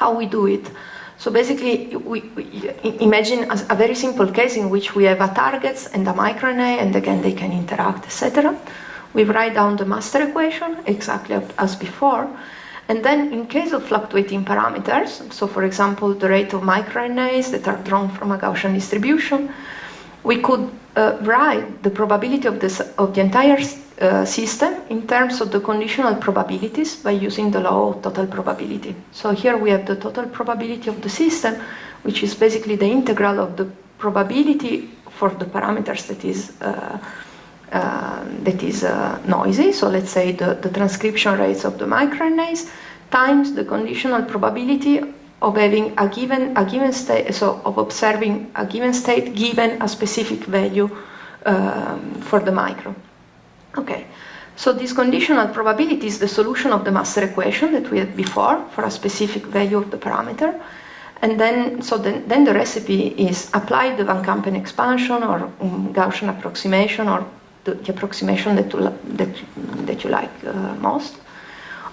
how we do it. So basically, we imagine a very simple case in which we have a targets and a microRNA, and again they can interact, etc. We write down the master equation exactly as before, and then in case of fluctuating parameters, so for example the rate of microRNAs that are drawn from a Gaussian distribution, we could write the probability of the entire system in terms of the conditional probabilities by using the law of total probability. So here we have the total probability of the system, which is basically the integral of the probability for the parameters that is noisy. So let's say the transcription rates of the microRNAs times the conditional probability of having a given state, so of observing a given state given a specific value for the micro. Okay, so this conditional probability is the solution of the master equation that we had before for a specific value of the parameter. And then the recipe is apply the Van Kampen expansion or Gaussian approximation, or the approximation that you like most,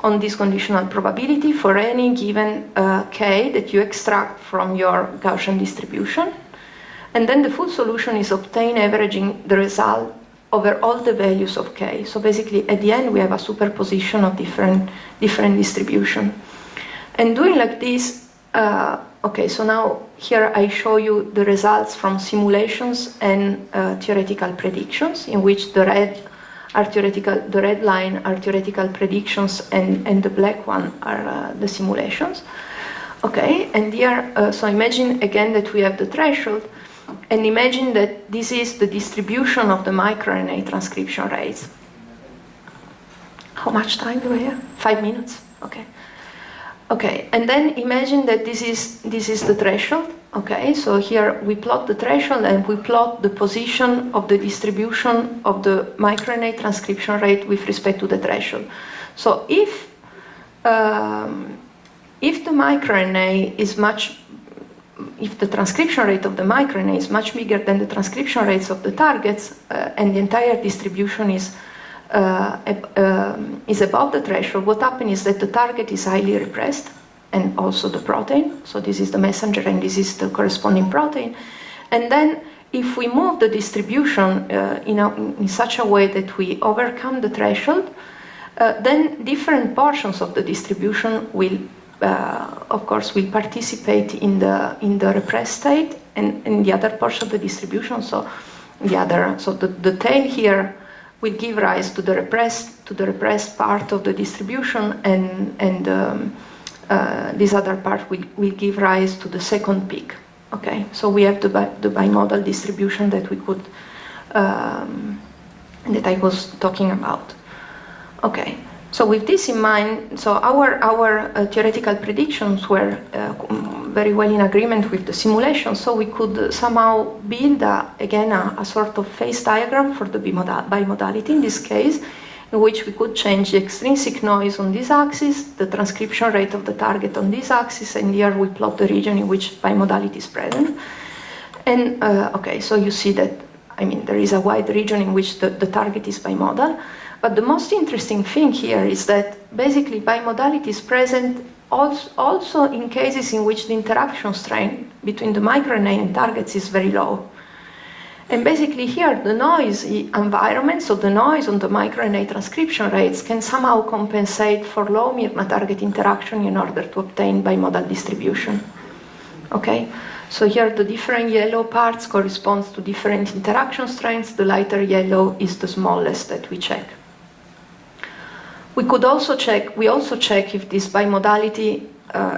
on this conditional probability for any given k that you extract from your Gaussian distribution. And then the full solution is obtain averaging the result over all the values of k. So basically at the end we have a superposition of different distribution. And doing like this, okay, so now here I show you the results from simulations and theoretical predictions, in which the red line are theoretical predictions and the black one are the simulations. Okay, and here, so imagine again that we have the threshold, and imagine that this is the distribution of the microRNA transcription rates. How much time do I have? 5 minutes? Okay. Okay, and then imagine that this is the threshold. Okay, so here we plot the threshold and we plot the position of the distribution of the microRNA transcription rate with respect to the threshold. So if the microRNA is if the transcription rate of the microRNA is much bigger than the transcription rates of the targets, and the entire distribution is above the threshold, what happens is that the target is highly repressed, and also the protein. So this is the messenger and this is the corresponding protein. And then if we move the distribution in such a way that we overcome the threshold, then different portions of the distribution will, of course, will participate in the repressed state, and the other portion of the distribution, so the tail here will give rise to the repressed part of the distribution, and this other part will give rise to the second peak. Okay, so we have the bimodal distribution that we could that I was talking about. Okay, so with this in mind, so our theoretical predictions were very well in agreement with the simulation, so we could somehow build a sort of phase diagram for the bimodality in this case, in which we could change the extrinsic noise on this axis, the transcription rate of the target on this axis, and here we plot the region in which bimodality is present. And okay, so you see that, I mean, there is a wide region in which the target is bimodal, but the most interesting thing here is that basically bimodality is present also in cases in which the interaction strength between the microRNA and targets is very low. And basically here, the noise environment, so the noise on the microRNA transcription rates, can somehow compensate for low mRNA-target interaction in order to obtain bimodal distribution. Okay, so here the different yellow parts corresponds to different interaction strengths. The lighter yellow is the smallest that we check. We also check if this bimodality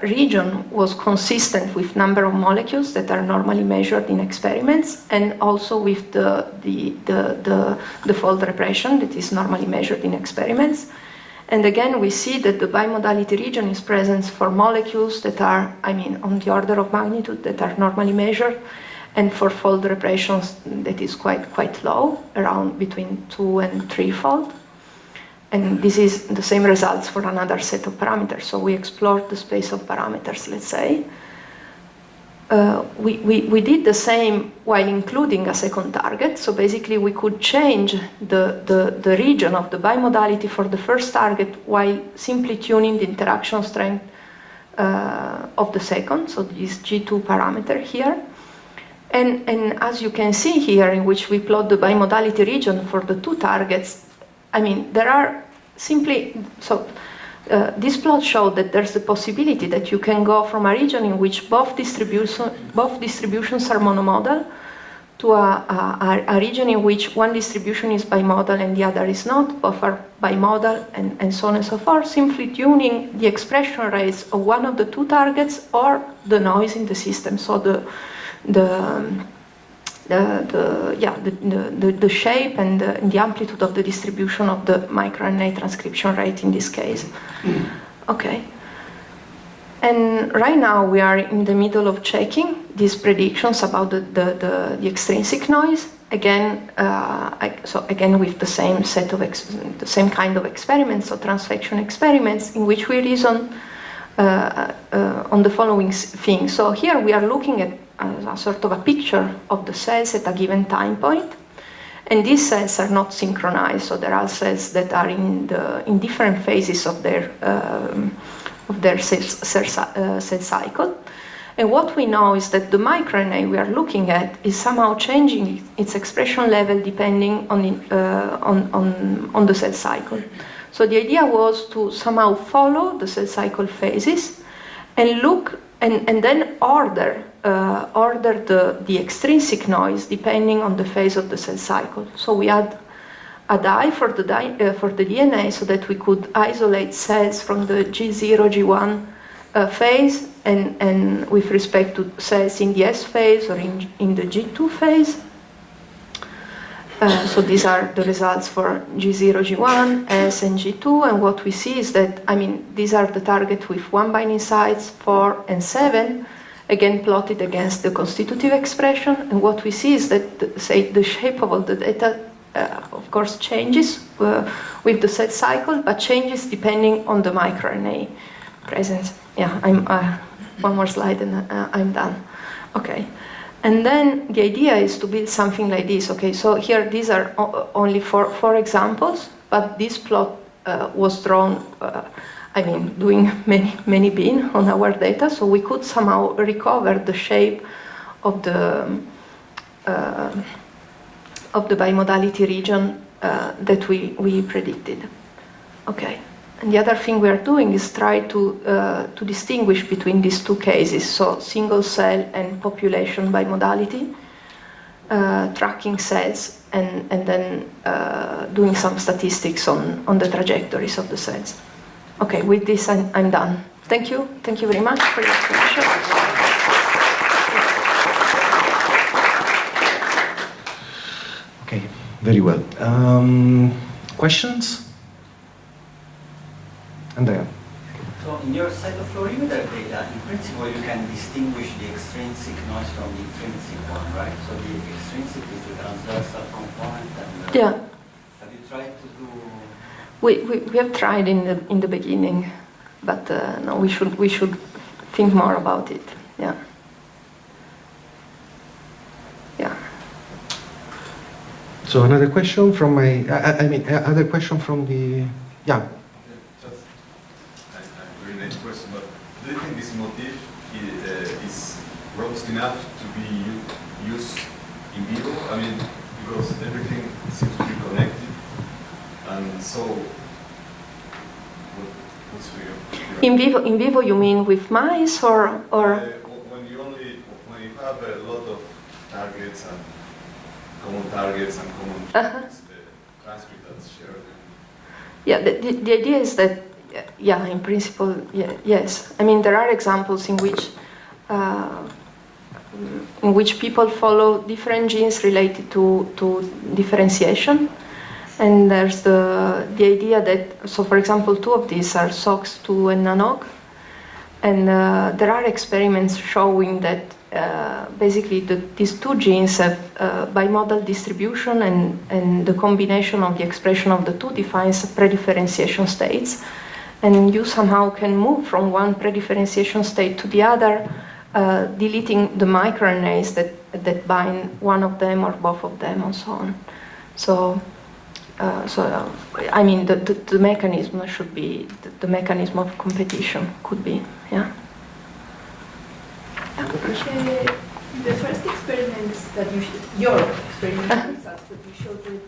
region was consistent with number of molecules that are normally measured in experiments, and also with the fold repression that is normally measured in experiments. And again, we see that the bimodality region is present for molecules that are, I mean, on the order of magnitude that are normally measured, and for fold repressions that is quite low, around between 2 and 3-fold. And this is the same results for another set of parameters. So we explored the space of parameters, let's say. We did the same while including a second target. So basically we could change the region of the bimodality for the first target while simply tuning the interaction strength of the second, so this G2 parameter here. And as you can see here, in which we plot the bimodality region for the two targets, I mean, there are simply, so this plot showed that there's the possibility that you can go from a region in which both distributions are monomodal to a region in which one distribution is bimodal and the other is not, both are bimodal, and so on and so forth, simply tuning the expression rates of one of the two targets or the noise in the system, so the shape and the amplitude of the distribution of the microRNA transcription rate in this case. Okay. And right now we are in the middle of checking these predictions about the extrinsic noise. Again, again with the same set of the same kind of experiments, so transfection experiments, in which we reason on the following thing. So here we are looking at a sort of a picture of the cells at a given time point, and these cells are not synchronized. So there are cells that are in different phases of their cell cycle. And what we know is that the microRNA we are looking at is somehow changing its expression level depending on the cell cycle. So the idea was to somehow follow the cell cycle phases and look and then order the extrinsic noise depending on the phase of the cell cycle. So we had a dye for the DNA so that we could isolate cells from the G0, G1 phase and with respect to cells in the S phase or in the G2 phase. So these are the results for G0, G1, S, and G2, and what we see is that, I mean, these are the targets with 1 binding sites, 4 and 7, again plotted against the constitutive expression, and what we see is that, the shape of all the data, of course, changes with the cell cycle, but changes depending on the microRNA presence. Yeah, one more slide and I'm done. Okay. And then the idea is to build something like this. Okay, so here these are only four examples, but this plot was drawn, I mean, doing many bin on our data, so we could somehow recover the shape of the bimodality region that we predicted. Okay. And the other thing we are doing is try to distinguish between these two cases, so single cell and population bimodality, tracking cells, and then doing some statistics on the trajectories of the cells. Okay, with this I'm done. Thank you very much for your attention. Okay, very well. Questions? Andrea. So in your cytofluorimeter data, in principle, you can distinguish the extrinsic noise from the intrinsic one, right? So the extrinsic is the transversal component. And, yeah. Have you tried to do? We have tried in the beginning, but no, we should think more about it. Yeah. Yeah. So another question from my. Other question from the. Yeah. Question, but do you think this motif is robust enough to be used in vivo? I mean, because everything seems to be connected, and so what's your In vivo, you mean with mice or? When you have a lot of targets and common transcript that's shared. Yeah, the idea is that. Yeah, in principle, yes. I mean, there are examples in which people follow different genes related to differentiation, and there's the idea that, so for example, two of these are SOX2 and NANOG, and there are experiments showing that basically these two genes have bimodal distribution, and the combination of the expression of the two defines predifferentiation states. And you somehow can move from one predifferentiation state to the other, deleting the microRNAs that bind one of them or both of them, and so on. So I mean, the mechanism should be the mechanism of competition could be, yeah. The first experiments that your experimental results that you showed,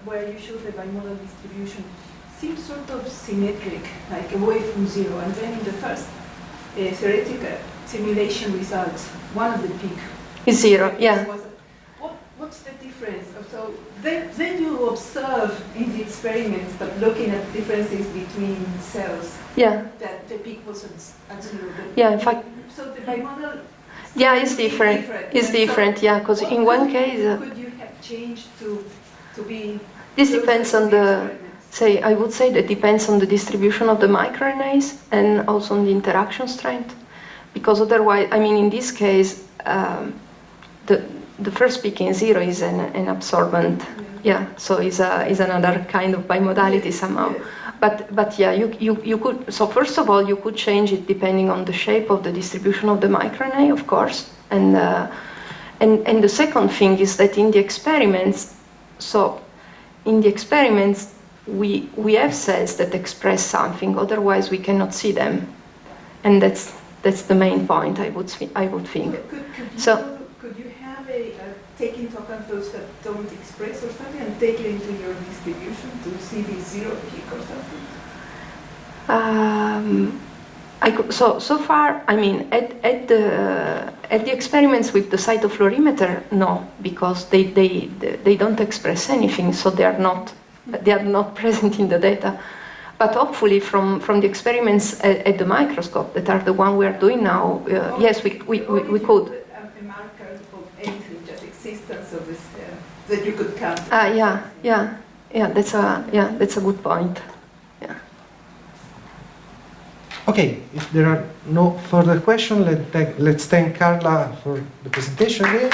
where you showed the bimodal distribution, seems sort of symmetric, like away from zero. And then in the first theoretical simulation results, one of the peak Is zero, yeah. What's the difference? So then you observe in the experiments, but looking at differences between cells, Yeah, that the peak was at zero. yeah, in fact, So the bimodal. yeah, it's different. It's And different, yeah, because what in one case, could you have changed to be? this closer depends to on the the, experiments? I would say that depends on the distribution of the microRNAs and also on the interaction strength. Because otherwise, I mean, in this case, the first peak in zero is an absorbent, yeah, so is another kind of bimodality somehow. Yes. But yeah, you could, so first of all, you could change it depending on the shape of the distribution of the microRNA, of course. And the second thing is that in the experiments, we have cells that express something, otherwise we cannot see them. And that's the main point, I would think. Could you have take into account those that don't express or something and take it into your distribution to see the zero peak or something? So far, I mean, at the experiments with the cytofluorimeter, no, because they don't express anything, so they are not present in the data. But hopefully, from the experiments at the microscope, that are the one we are doing now, yes, we could. A marker of anything, just existence of this that you could count. Yeah. That's a good point. Yeah. Okay, if there are no further questions, let's thank Carla for the presentation here.